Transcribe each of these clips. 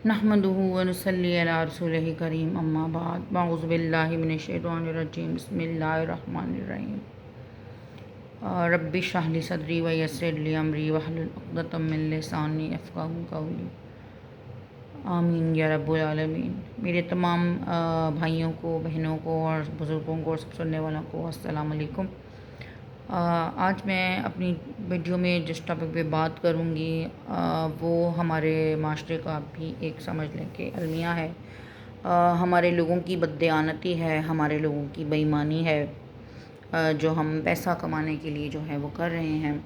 نحمدہ ونصلی علی رسولہ کریم اما بعد اعوذ باللہ من الشیطان الرجیم بسم اللہ الرحمن الرحیم رب اشرح لی صدری ویسر لی امری واحلل عقدۃ من لسانی یفقہوا قولی آمین یا رب العالمین۔ میرے تمام بھائیوں کو، بہنوں کو اور بزرگوں کو اور سب سننے والوں کو السلام علیکم۔ آج میں اپنی ویڈیو میں جس ٹاپک پہ بات کروں گی وہ ہمارے معاشرے کا بھی ایک سمجھ لیں کہ المیہ ہے۔ ہمارے لوگوں کی بددیانتی ہے، ہمارے لوگوں کی بے ایمانی ہے جو ہم پیسہ کمانے کے لیے جو ہے وہ کر رہے ہیں،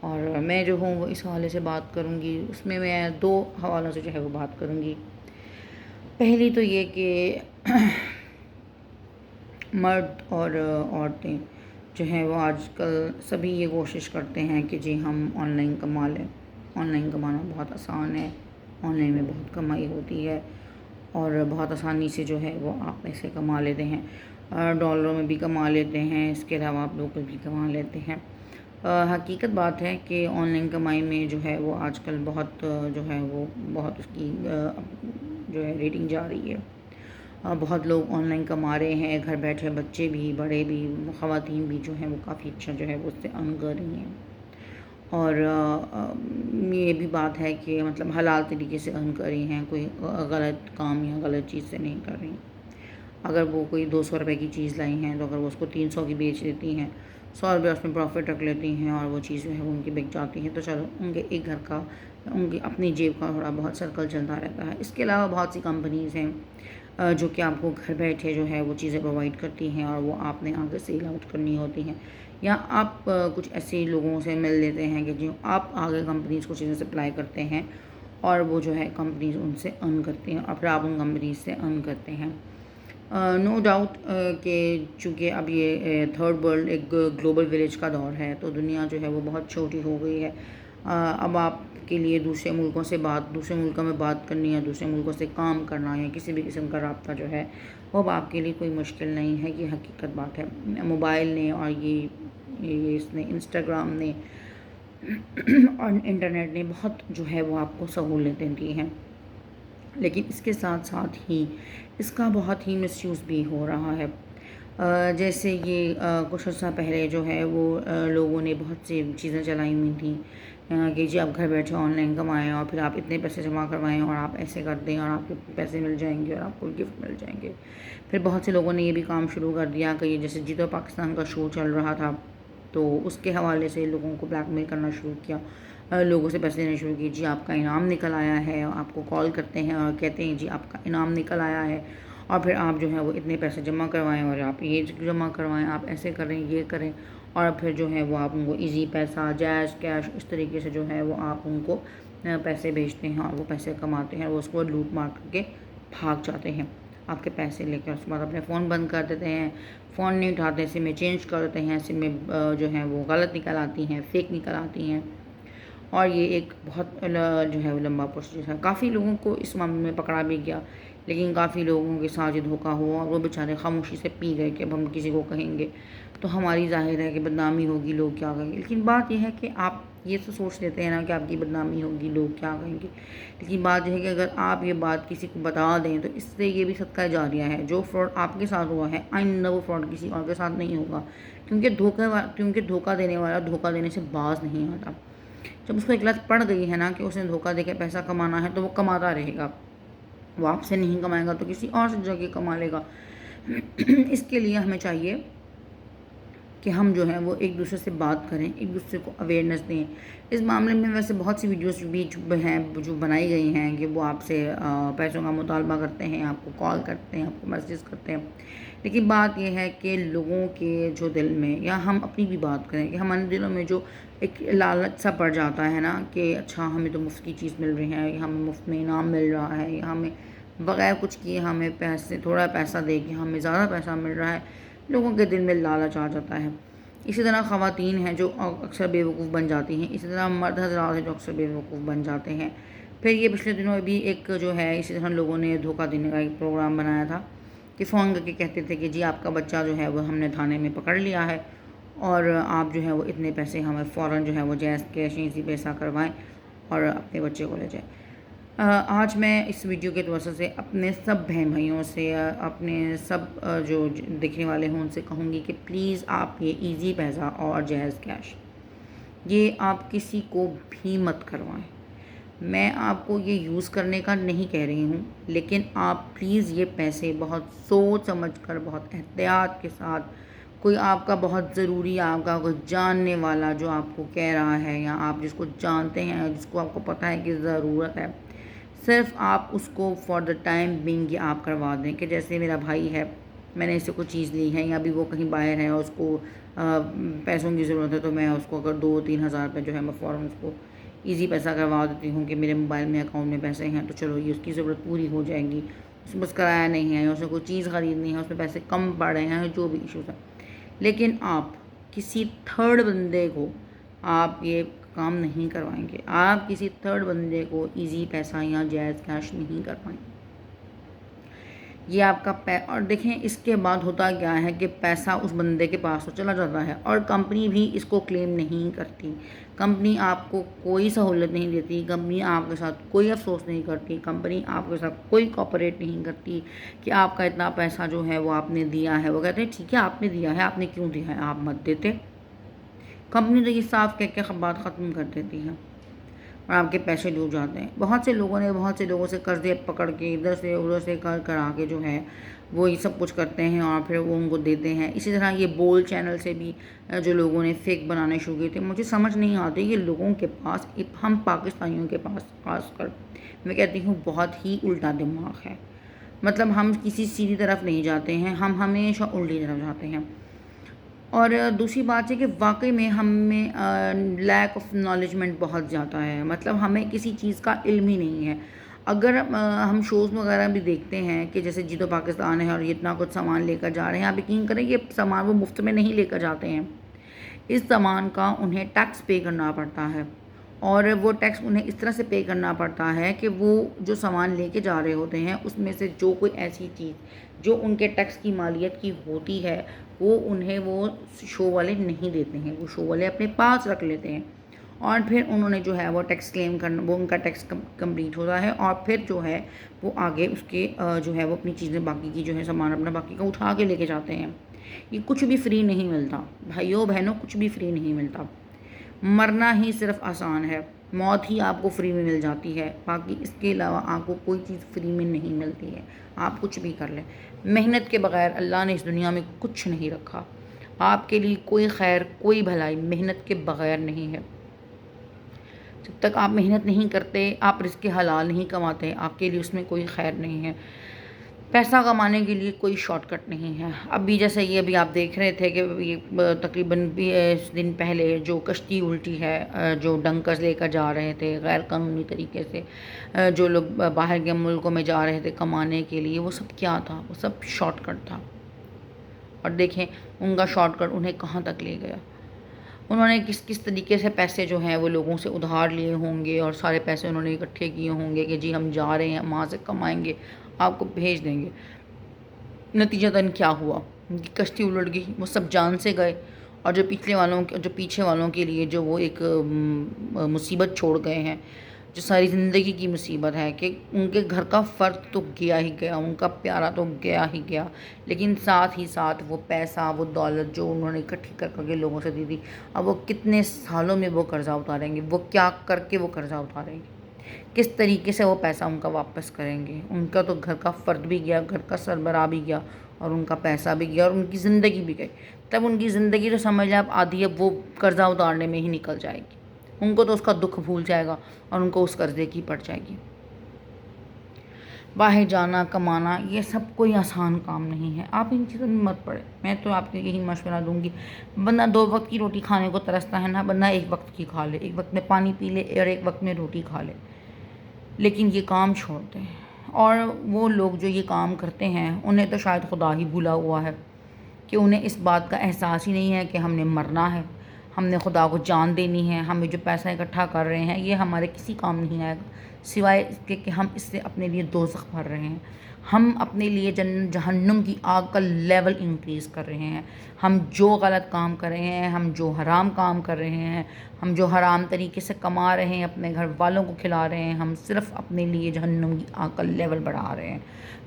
اور میں جو ہوں وہ اس حوالے سے بات کروں گی۔ اس میں دو حوالوں سے جو ہے وہ بات کروں گی۔ پہلی تو یہ کہ مرد اور عورتیں جو ہیں وہ آج کل سبھی یہ کوشش کرتے ہیں کہ جی ہم آن لائن کما لیں۔ آن لائن کمانا بہت آسان ہے، آن لائن میں بہت کمائی ہوتی ہے اور بہت آسانی سے جو ہے وہ آپ پیسے کما لیتے ہیں، ڈالروں میں بھی کما لیتے ہیں، اس کے علاوہ آپ لوکل بھی کما لیتے ہیں۔ حقیقت بات ہے کہ آن لائن کمائی میں جو ہے وہ آج کل بہت جو ہے وہ بہت اس کی جو ہے ریٹنگ جا رہی ہے۔ بہت لوگ آن لائن کما رہے ہیں، گھر بیٹھے، بچے بھی، بڑے بھی، خواتین بھی جو ہیں وہ کافی اچھا جو ہے وہ اس سے ارن کر رہی ہیں، اور یہ بھی بات ہے کہ مطلب حلال طریقے سے ارن کر رہی ہیں، کوئی غلط کام یا غلط چیز سے نہیں کر رہی۔ اگر وہ کوئی 200 روپے کی چیز لائی ہیں تو اگر وہ اس کو 300 کی بیچ دیتی ہیں، 100 روپے اس میں پروفٹ رکھ لیتی ہیں اور وہ چیز جو ہے وہ ان کی بک جاتی ہے، تو چلو ان کے ایک گھر کا، ان کی اپنی جیب کا تھوڑا بہت سرکل چلتا رہتا ہے۔ اس کے علاوہ بہت سی کمپنیز ہیں جو کہ آپ کو گھر بیٹھے جو ہے وہ چیزیں پرووائڈ کرتی ہیں، اور وہ آپ نے آگے سیل آؤٹ کرنی ہوتی ہیں، یا آپ کچھ ایسے لوگوں سے مل لیتے ہیں کہ جو آپ آگے کمپنیز کو چیزیں سپلائی کرتے ہیں، اور وہ جو ہے کمپنیز ان سے ارن کرتے ہیں اور پھر آپ ان کمپنیز سے ارن کرتے ہیں۔ نو ڈاؤٹ کہ چونکہ اب یہ تھرڈ ورلڈ ایک گلوبل ولیج کا دور ہے، تو دنیا جو ہے وہ بہت چھوٹی ہو گئی ہے۔ اب آپ کے لیے دوسرے ملکوں میں بات کرنی ہے، دوسرے ملکوں سے کام کرنا یا کسی بھی قسم کا رابطہ جو ہے وہ اب آپ کے لیے کوئی مشکل نہیں ہے۔ یہ حقیقت بات ہے۔ موبائل نے اور یہ اس نے انسٹاگرام نے اور انٹرنیٹ نے بہت جو ہے وہ آپ کو سہولتیں دی ہیں، لیکن اس کے ساتھ ساتھ ہی اس کا بہت ہی مس یوز بھی ہو رہا ہے۔ جیسے یہ کچھ عرصہ پہلے جو ہے وہ لوگوں نے بہت سی چیزیں چلائی ہوئی تھیں کہ جی آپ گھر بیٹھے آن لائن کمائیں اور پھر آپ اتنے پیسے جمع کروائیں اور آپ ایسے کر دیں اور آپ کے پیسے مل جائیں گے اور آپ کو گفٹ مل جائیں گے۔ پھر بہت سے لوگوں نے یہ بھی کام شروع کر دیا کہ یہ جیسے جیتو پاکستان کا شو چل رہا تھا، تو اس کے حوالے سے لوگوں کو بلیک میل کرنا شروع کیا، لوگوں سے پیسے لینے شروع کیے۔ جی آپ کا انعام نکل آیا ہے، آپ کو کال کرتے ہیں اور کہتے ہیں جی آپ کا انعام نکل آیا ہے، اور پھر آپ جو ہے وہ اتنے پیسے جمع کروائیں اور آپ یہ جمع کروائیں، آپ ایسے کریں، یہ کریں، اور پھر جو ہے وہ آپ ان کو ایزی پیسہ، جیز، کیش، اس طریقے سے جو ہے وہ آپ ان کو پیسے بھیجتے ہیں اور وہ پیسے کماتے ہیں، وہ اس کو لوٹ مار کر کے بھاگ جاتے ہیں آپ کے پیسے لے کر۔ اس کے بعد اپنے فون بند کر دیتے ہیں، فون نہیں اٹھاتے، سم میں چینج کر دیتے ہیں، سم میں جو ہیں وہ غلط نکل آتی ہیں، فیک نکل آتی ہیں، اور یہ ایک بہت جو ہے وہ لمبا پروسیس ہے۔ کافی لوگوں کو اس معاملے میں پکڑا بھی گیا، لیکن کافی لوگوں کے ساتھ یہ دھوکہ ہوا اور وہ بیچارے خاموشی سے پی گئے کہ اب ہم کسی کو کہیں گے تو ہماری ظاہر ہے کہ بدنامی ہوگی، لوگ کیا کہیں گے۔ لیکن بات یہ ہے کہ آپ یہ تو سوچ لیتے ہیں نا کہ آپ کی بدنامی ہوگی، لوگ کیا کہیں گے، لیکن بات یہ ہے کہ اگر آپ یہ بات کسی کو بتا دیں تو اس سے یہ بھی صدقہ جاریہ ہے۔ جو فراڈ آپ کے ساتھ ہوا ہے آئندہ وہ فراڈ کسی اور کے ساتھ نہیں ہوگا، کیونکہ دھوکہ دینے والا دھوکہ دینے سے باز نہیں آتا۔ جب اس کو ایک لت پڑ گئی ہے نا کہ اس نے دھوکہ دے کے پیسہ کمانا ہے تو وہ کماتا رہے گا، وہ آپ سے نہیں کمائے گا تو کسی اور سے جگہ کما لے گا۔ اس کے لیے ہمیں چاہیے کہ ہم جو ہے وہ ایک دوسرے سے بات کریں، ایک دوسرے کو اویئرنیس دیں۔ اس معاملے میں ویسے بہت سی ویڈیوز بھی ہیں جو بنائی گئی ہیں کہ وہ آپ سے پیسوں کا مطالبہ کرتے ہیں، آپ کو کال کرتے ہیں، آپ کو میسیج کرتے ہیں، لیکن بات یہ ہے کہ لوگوں کے جو دل میں، یا ہم اپنی بھی بات کریں کہ ہمارے دلوں میں جو ایک لالچ سا پڑ جاتا ہے نا کہ اچھا ہمیں تو مفت کی چیز مل رہی ہے، یا ہمیں مفت میں انعام مل رہا ہے، یا ہمیں بغیر کچھ کیے ہمیں تھوڑا پیسہ دے کے ہمیں زیادہ پیسہ مل رہا ہے، لوگوں کے دل میں لالچ آ جاتا ہے۔ اسی طرح خواتین ہیں جو اکثر بیوقوف بن جاتی ہیں، اسی طرح مرد حضرات ہیں جو اکثر بیوقوف بن جاتے ہیں۔ پھر یہ پچھلے دنوں بھی ایک جو ہے اسی طرح لوگوں نے دھوکہ دینے کا ایک پروگرام بنایا تھا کہ فون کر کے کہتے تھے کہ جی آپ کا بچہ جو ہے وہ ہم نے تھانے میں پکڑ لیا ہے اور آپ جو ہے وہ اتنے پیسے ہمیں فوراً جو ہے وہ جیز کیش ایزی پیسہ کروائیں اور اپنے بچے کو لے جائیں۔ آج میں اس ویڈیو کے توسط سے اپنے سب بہن بھائیوں سے اپنے سب جو دیکھنے والے ہیں ان سے کہوں گی کہ پلیز آپ یہ ایزی پیسہ اور جائز کیش یہ آپ کسی کو بھی مت کروائیں۔ میں آپ کو یہ یوز کرنے کا نہیں کہہ رہی ہوں، لیکن آپ پلیز یہ پیسے بہت سوچ سمجھ کر، بہت احتیاط کے ساتھ، کوئی آپ کا بہت ضروری، آپ کا کوئی جاننے والا جو آپ کو کہہ رہا ہے، یا آپ جس کو جانتے ہیں، جس کو آپ کو پتہ ہے کہ ضرورت ہے، صرف آپ اس کو فار دا ٹائم بینگ یہ آپ کروا دیں کہ جیسے میرا بھائی ہے، میں نے اس سے کوئی چیز لی ہے، یا ابھی وہ کہیں باہر ہے اور اس کو پیسوں کی ضرورت ہے، تو میں اس کو اگر 2-3 ہزار روپے جو ہے میں فوراً اس کو ایزی پیسہ کروا دیتی ہوں کہ میرے موبائل میں اکاؤنٹ میں پیسے ہیں، تو چلو یہ اس کی ضرورت پوری ہو جائے گی، اس میں بس کرایہ نہیں ہے، اس میں کوئی چیز خریدنی ہے، اس میں پیسے کم پڑ رہے ہیں، جو بھی ایشوز ہیں۔ لیکن آپ کسی تھرڈ بندے کو آپ یہ کام نہیں کروائیں گے، آپ کسی تھرڈ بندے کو ایزی پیسہ یا جائز کیش نہیں کروائیں گے۔ یہ آپ کا اور دیکھیں اس کے بعد ہوتا کیا ہے کہ پیسہ اس بندے کے پاس تو چلا جاتا ہے، اور کمپنی بھی اس کو کلیم نہیں کرتی، کمپنی آپ کو کوئی سہولت نہیں دیتی، کمپنی آپ کے ساتھ کوئی افسوس نہیں کرتی، کمپنی آپ کے ساتھ کوئی کوآپریٹ نہیں کرتی کہ آپ کا اتنا پیسہ جو ہے وہ آپ نے دیا ہے۔ وہ کہتے ہیں ٹھیک ہے آپ نے دیا ہے، آپ نے کیوں دیا ہے، آپ مت دیتے۔ کمپنی تو یہ صاف کہہ کے بات ختم کر دیتی ہے اور آپ کے پیسے ڈوب جاتے ہیں۔ بہت سے لوگوں سے قرضے پکڑ کے ادھر سے ادھر سے کرا کے جو ہے وہ یہ سب کچھ کرتے ہیں اور پھر وہ ان کو دیتے ہیں۔ اسی طرح یہ بول چینل سے بھی جو لوگوں نے فیک بنانے شروع کیے تھے، مجھے سمجھ نہیں آتی کہ لوگوں کے پاس، ہم پاکستانیوں کے پاس خاص کر میں کہتی ہوں بہت ہی الٹا دماغ ہے۔ مطلب ہم کسی سیدھی طرف نہیں جاتے ہیں، ہم ہمیشہ الٹی طرف جاتے ہیں۔ اور دوسری بات ہے کہ واقعی میں ہم میں لیک آف نالجمنٹ بہت زیادہ ہے، مطلب ہمیں کسی چیز کا علم ہی نہیں ہے۔ اگر ہم شوز وغیرہ بھی دیکھتے ہیں کہ جیسے جی تو پاکستان ہے اور یہ اتنا کچھ سامان لے کر جا رہے ہیں، آپ یقین کریں یہ سامان وہ مفت میں نہیں لے کر جاتے ہیں، اس سامان کا انہیں ٹیکس پے کرنا پڑتا ہے، اور وہ ٹیکس انہیں اس طرح سے پے کرنا پڑتا ہے کہ وہ جو سامان لے کے جا رہے ہوتے ہیں اس میں سے جو کوئی ایسی چیز جو ان کے ٹیکس کی مالیت کی ہوتی ہے وہ انہیں وہ شو والے نہیں دیتے ہیں، وہ شو والے اپنے پاس رکھ لیتے ہیں، اور پھر انہوں نے جو ہے وہ ٹیکس کلیم کرنا، وہ ان کا ٹیکس کمپلیٹ ہوتا ہے، اور پھر جو ہے وہ آگے اس کے جو ہے وہ اپنی چیزیں باقی کی جو ہے سامان اپنا باقی کا اٹھا کے لے کے جاتے ہیں۔ یہ کچھ بھی فری نہیں ملتا بھائیوں بہنوں، کچھ بھی فری نہیں ملتا۔ مرنا ہی صرف آسان ہے، موت ہی آپ کو فری میں مل جاتی ہے، باقی اس کے علاوہ آپ کو کوئی چیز فری میں نہیں ملتی ہے، آپ کچھ بھی کر لیں۔ محنت کے بغیر اللہ نے اس دنیا میں کچھ نہیں رکھا، آپ کے لیے کوئی خیر کوئی بھلائی محنت کے بغیر نہیں ہے۔ جب تک آپ محنت نہیں کرتے، آپ رزق حلال نہیں کماتے، آپ کے لیے اس میں کوئی خیر نہیں ہے۔ پیسہ کمانے کے لیے کوئی شارٹ کٹ نہیں ہے۔ اب بھی جیسے یہ ابھی آپ دیکھ رہے تھے کہ یہ تقریباً 20 دن پہلے جو کشتی الٹی ہے، جو ڈنکرز لے کر جا رہے تھے غیر قانونی طریقے سے، جو لوگ باہر کے ملکوں میں جا رہے تھے کمانے کے لیے، وہ سب کیا تھا؟ وہ سب شارٹ کٹ تھا، اور دیکھیں ان کا شارٹ کٹ انہیں کہاں تک لے گیا۔ انہوں نے کس طریقے سے پیسے جو ہیں وہ لوگوں سے ادھار لیے ہوں گے، اور سارے پیسے انہوں نے اکٹھے کیے ہوں گے کہ جی ہم جا رہے ہیں وہاں سے کمائیں گے، آپ کو بھیج دیں گے۔ نتیجتاً کیا ہوا؟ ان کی کشتی الٹ گئی، وہ سب جان سے گئے، اور جو پیچھے والوں کے لیے جو وہ ایک مصیبت چھوڑ گئے ہیں، جو ساری زندگی کی مصیبت ہے کہ ان کے گھر کا فرد تو گیا ہی گیا، ان کا پیارا تو گیا ہی گیا، لیکن ساتھ ہی ساتھ وہ پیسہ، وہ دولت جو انہوں نے اکٹھی کر کے لوگوں سے دی تھی، اب وہ کتنے سالوں میں وہ قرضہ اتاریں گے؟ وہ کیا کر کے وہ قرضہ اتاریں گے؟ کس طریقے سے وہ پیسہ ان کا واپس کریں گے؟ ان کا تو گھر کا فرد بھی گیا، گھر کا سربراہ بھی گیا، اور ان کا پیسہ بھی گیا، اور ان کی زندگی بھی گئی۔ تب ان کی زندگی تو سمجھ لیں آپ آدھی اب وہ قرضہ اتارنے میں ہی نکل جائے گی، ان کو تو اس کا دکھ بھول جائے گا اور ان کو اس قرضے کی پڑ جائے گی۔ باہر جانا کمانا یہ سب کوئی آسان کام نہیں ہے، آپ ان چیزوں میں مت پڑے۔ میں تو آپ کو یہی مشورہ دوں گی، بندہ 2 وقت کی روٹی کھانے کو ترستا ہے نا، بندہ 1 وقت کی کھا لے، 1 وقت میں پانی پی لے اور 1 وقت میں روٹی کھا لے، لیکن یہ کام چھوڑ دیں۔ اور وہ لوگ جو یہ کام کرتے ہیں انہیں تو شاید خدا ہی بھولا ہوا ہے کہ انہیں اس بات کا احساس ہی نہیں ہے کہ ہم نے مرنا ہے، ہم نے خدا کو جان دینی ہے، ہم جو پیسہ اکٹھا کر رہے ہیں یہ ہمارے کسی کام نہیں آئے گا، سوائے اس کے کہ ہم اس سے اپنے لیے دوزخ بھر رہے ہیں۔ ہم اپنے لیے جہنم کی آگ کا لیول انکریز کر رہے ہیں. ہم جو غلط کام کر رہے ہیں، ہم جو حرام کام کر رہے ہیں، ہم جو حرام طریقے سے کما رہے ہیں، اپنے گھر والوں کو کھلا رہے ہیں، ہم صرف اپنے لیے جہنم کی آگ کا لیول بڑھا رہے ہیں.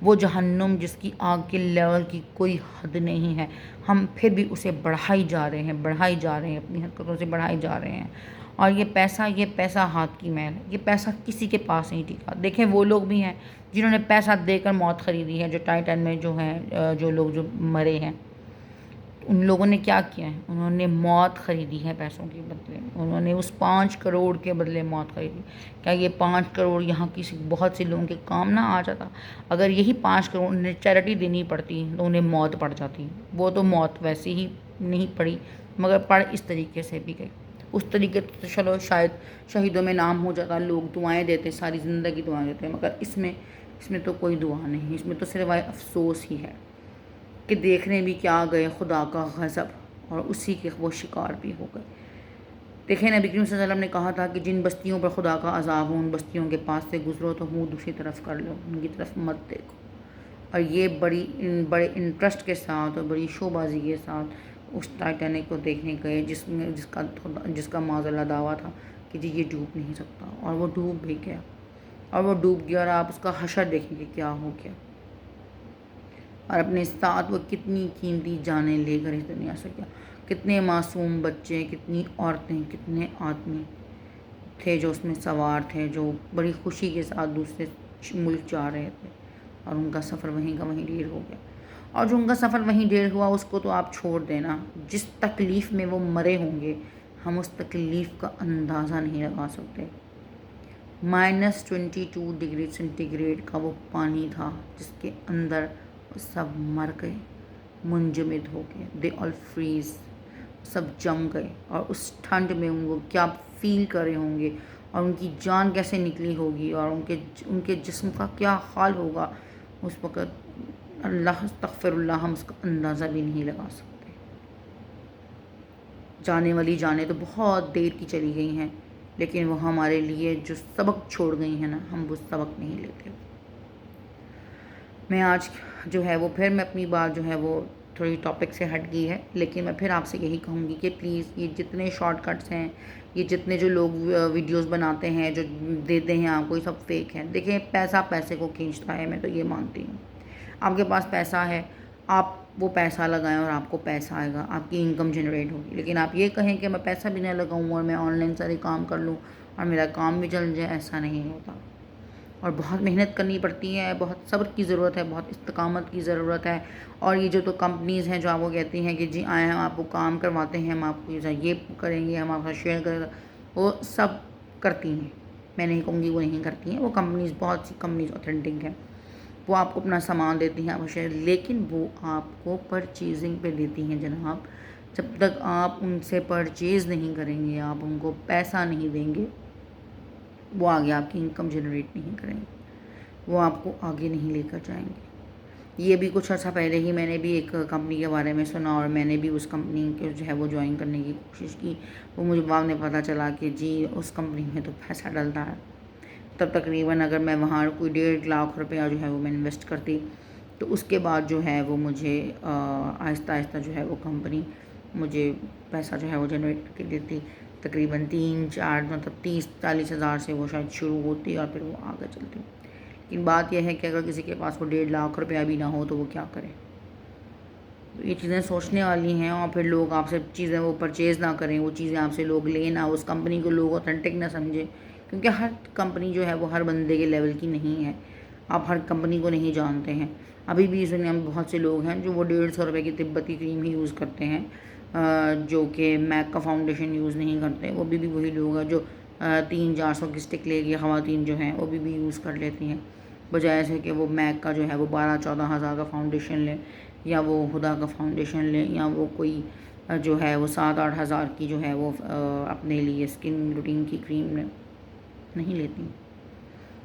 وہ جہنم جس کی آگ کے لیول کی کوئی حد نہیں ہے، ہم پھر بھی اسے بڑھائی جا رہے ہیں، اپنی حرکتوں سے بڑھائی جا رہے ہیں. اور یہ پیسہ ہاتھ کی میل ہے. یہ پیسہ کسی کے پاس نہیں ٹکا. دیکھیں وہ لوگ بھی ہیں جنہوں نے پیسہ دے کر موت خریدی ہے. جو ٹائٹن میں جو ہیں جو لوگ جو مرے ہیں، ان لوگوں نے کیا کیا ہے؟ انہوں نے موت خریدی ہے پیسوں کے بدلے. انہوں نے اس 5 کروڑ کے بدلے موت خریدی. کیا یہ 5 کروڑ یہاں بہت سے لوگوں کے کام نہ آ جاتا؟ اگر یہی 5 کروڑ انہیں چیریٹی دینی پڑتی تو انہیں موت پڑ جاتی. وہ تو موت ویسے ہی نہیں پڑی، مگر پڑ اس طریقے سے بھی گئی. اس طریقے سے چلو شاید شہیدوں میں نام ہو جاتا، لوگ دعائیں دیتے، ساری زندگی دعائیں دیتے، مگر اس میں تو کوئی دعا نہیں. اس میں تو صرف افسوس ہی ہے کہ دیکھنے بھی کیا گئے خدا کا غضب، اور اسی کے وہ شکار بھی ہو گئے. دیکھیں نبی کریم صلی اللہ علیہ وسلم نے کہا تھا کہ جن بستیوں پر خدا کا عذاب ہو، ان بستیوں کے پاس سے گزرو تو منہ دوسری طرف کر لو، ان کی طرف مت دیکھو. اور یہ بڑے انٹرسٹ کے ساتھ اور بڑی شو بازی کے ساتھ اس ٹائٹینک کو دیکھنے گئے جس کا معاذ اللہ دعویٰ تھا کہ جی یہ ڈوب نہیں سکتا، اور وہ ڈوب بھی گیا. اور آپ اس کا حشر دیکھیں کہ کیا ہو گیا. اور اپنے ساتھ وہ کتنی قیمتی جانیں لے کر اس دنیا سے گیا. کتنے معصوم بچے، کتنی عورتیں، کتنے آدمی تھے جو اس میں سوار تھے، جو بڑی خوشی کے ساتھ دوسرے ملک جا رہے تھے، اور ان کا سفر وہیں کا وہیں ڈیر ہو گیا. اور جو ان کا سفر وہیں ڈیر ہوا اس کو تو آپ چھوڑ دینا. جس تکلیف میں وہ مرے ہوں گے ہم اس تکلیف کا اندازہ نہیں لگا سکتے. -22 ڈگری سینٹی گریڈ کا وہ پانی تھا جس کے اندر سب مر گئے، منجمد ہو گئے. دے آل فریز، سب جم گئے. اور اس ٹھنڈ میں وہ کیا فیل کر رہے ہوں گے، اور ان کی جان کیسے نکلی ہوگی، اور ان کے جسم کا کیا حال ہوگا اس وقت. اللہ استغفر اللہ، ہم اس کا اندازہ بھی نہیں لگا سکتے. جانے والی جانیں تو بہت دیر کی چلی گئی ہیں، لیکن وہ ہمارے لیے جو سبق چھوڑ گئی ہیں نا، ہم وہ سبق نہیں لیتے. میں آج جو ہے وہ پھر میں اپنی بات جو ہے وہ تھوڑی ٹاپک سے ہٹ گئی ہے، لیکن میں پھر آپ سے یہی کہوں گی کہ پلیز یہ جتنے شارٹ کٹس ہیں، یہ جتنے جو لوگ ویڈیوز بناتے ہیں، جو دیتے ہیں آپ کو، یہ سب فیک ہیں. دیکھیں پیسہ پیسے کو کھینچتا ہے، میں تو یہ مانتی ہوں. آپ کے پاس پیسہ ہے، آپ وہ پیسہ لگائیں اور آپ کو پیسہ آئے گا، آپ کی انکم جنریٹ ہوگی. لیکن آپ یہ کہیں کہ میں پیسہ بھی نہ لگاؤں اور میں آن لائن سارے کام کر لوں اور میرا کام بھی چل جائے، ایسا نہیں ہوتا. اور بہت محنت کرنی پڑتی ہے، بہت صبر کی ضرورت ہے، بہت استقامت کی ضرورت ہے. اور یہ جو تو کمپنیز ہیں جو آپ کو کہتی ہیں کہ جی آئیں ہم آپ کو کام کرواتے ہیں، ہم آپ کو یہ کریں گے، ہم آپ کا شیئر کریں گے، وہ سب کرتی ہیں. میں نہیں کہوں گی وہ نہیں کرتی ہیں. وہ کمپنیز، بہت سی کمپنیز اوتھینٹک ہیں، وہ آپ کو اپنا سامان دیتی ہیں، آپ کو شیئر، لیکن وہ آپ کو پرچیزنگ پہ دیتی ہیں جناب. جب تک آپ ان سے پرچیز نہیں کریں گے، آپ ان کو پیسہ نہیں دیں گے، وہ آگے آپ کی انکم جنریٹ نہیں کریں گے، وہ آپ کو آگے نہیں لے کر جائیں گے. یہ بھی کچھ عرصہ پہلے ہی میں نے بھی ایک کمپنی کے بارے میں سنا، اور میں نے بھی اس کمپنی کے جو ہے وہ جوائن کرنے کی کوشش کی. وہ مجھے بعد میں پتہ چلا کہ جی اس کمپنی میں تو پیسہ ڈلتا ہے. تب تقریباً اگر میں وہاں کوئی 1.5 لاکھ روپیہ جو ہے وہ میں انویسٹ کرتی، تو اس کے بعد جو ہے وہ مجھے آہستہ آہستہ جو ہے وہ کمپنی مجھے پیسہ جو ہے وہ جنریٹ کر کے دیتی. تقریباً 3-4 مطلب 30-40 ہزار سے وہ شاید شروع ہوتی اور پھر وہ آگے چلتی. لیکن بات یہ ہے کہ اگر کسی کے پاس وہ 1.5 لاکھ روپیہ بھی نہ ہو تو وہ کیا کرے. تو یہ چیزیں سوچنے والی ہیں. اور پھر لوگ آپ سے چیزیں وہ پرچیز نہ کریں، وہ چیزیں آپ سے لوگ لیں نہ، اس کمپنی کو لوگ اوتھینٹک نہ سمجھیں، کیونکہ ہر کمپنی جو ہے وہ ہر بندے کے لیول کی نہیں ہے. آپ ہر کمپنی کو نہیں جانتے ہیں. ابھی بھی اس دنیا میں بہت سے لوگ ہیں جو وہ 150 روپے کی تبتی کریم ہی یوز کرتے ہیں، جو کہ میک کا فاؤنڈیشن یوز نہیں کرتے. وہ بھی وہی لوگ ہیں جو 300-400 کی اسٹک لے کے خواتین جو ہیں وہ بھی یوز کر لیتی ہیں، بجائے سے کہ وہ میک کا جو ہے وہ 12-14 ہزار کا فاؤنڈیشن لیں، یا وہ ہدا کا فاؤنڈیشن لیں، یا وہ کوئی جو ہے وہ 7-8 ہزار کی جو ہے وہ اپنے لیے اسکن روٹین کی کریم نہیں لیتی.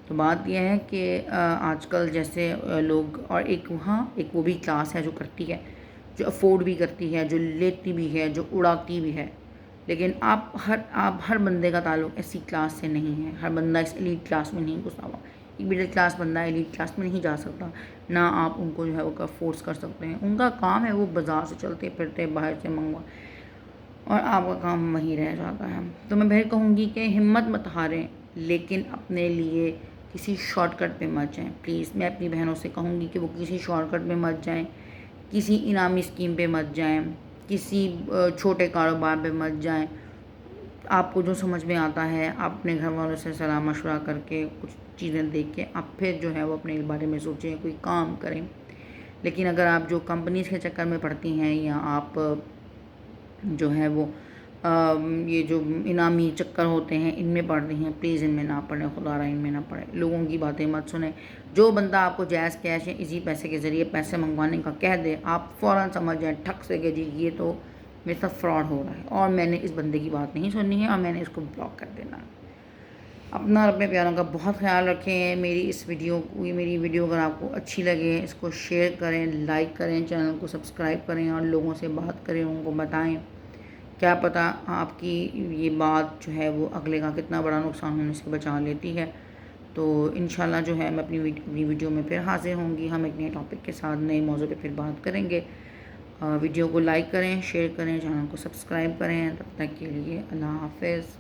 تو بات یہ ہے کہ آج کل جیسے لوگ، اور ایک وہ بھی کلاس ہے جو کرتی ہے، جو افورڈ بھی کرتی ہے، جو لیتی بھی ہے، جو اڑاتی بھی ہے. لیکن آپ ہر بندے کا تعلق ایسی کلاس سے نہیں ہے. ہر بندہ اس ایلیٹ کلاس میں نہیں گھسا ہوا. مڈل کلاس بندہ ایلیٹ کلاس میں نہیں جا سکتا، نہ آپ ان کو جو ہے وہ فورس کر سکتے ہیں. ان کا کام ہے وہ بازار سے چلتے پھرتے باہر سے منگوا، اور آپ کا کام وہیں رہ جاتا ہے. تو میں بہن کہوں گی کہ ہمت مت ہاریں، لیکن اپنے لیے کسی شارٹ کٹ پہ مت جائیں. پلیز میں اپنی بہنوں سے کہوں گی کہ وہ کسی شارٹ کٹ پہ مت جائیں، کسی انعامی اسکیم پہ مت جائیں، کسی چھوٹے کاروبار پہ مت جائیں. آپ کو جو سمجھ میں آتا ہے آپ اپنے گھر والوں سے صلاح مشورہ کر کے کچھ چیزیں دیکھ کے آپ پھر جو ہے وہ اپنے بارے میں سوچیں، کوئی کام کریں. لیکن اگر آپ جو کمپنیز کے چکر میں پڑتی ہیں، یا آپ جو ہے وہ یہ جو انعامی چکر ہوتے ہیں ان میں پڑھتے ہیں، پلیز ان میں نہ پڑھیں، خدا را ان میں نہ پڑھیں. لوگوں کی باتیں مت سنیں. جو بندہ آپ کو جائز کیش یا ایزی پیسے کے ذریعے پیسے منگوانے کا کہہ دے، آپ فوراً سمجھ جائیں ٹھک سے کہ جی یہ تو میرے ساتھ فراڈ ہو رہا ہے، اور میں نے اس بندے کی بات نہیں سننی ہے، اور میں نے اس کو بلاک کر دینا ہے. اپنا اور اپنے پیاروں کا بہت خیال رکھیں. میری ویڈیو اگر آپ کو اچھی لگے، اس کو شیئر کریں، لائک کریں، چینل کو سبسکرائب کریں، اور لوگوں سے بات کریں، ان کو بتائیں. کیا پتہ آپ کی یہ بات جو ہے وہ اگلے کا کتنا بڑا نقصان ہونے سے بچا لیتی ہے. تو انشاءاللہ جو ہے میں اپنی ویڈیو میں پھر حاضر ہوں گی. ہم ایک نئے ٹاپک کے ساتھ نئے موضوع پہ پھر بات کریں گے. ویڈیو کو لائک کریں، شیئر کریں، چینل کو سبسکرائب کریں. تب تک کے لیے اللہ حافظ.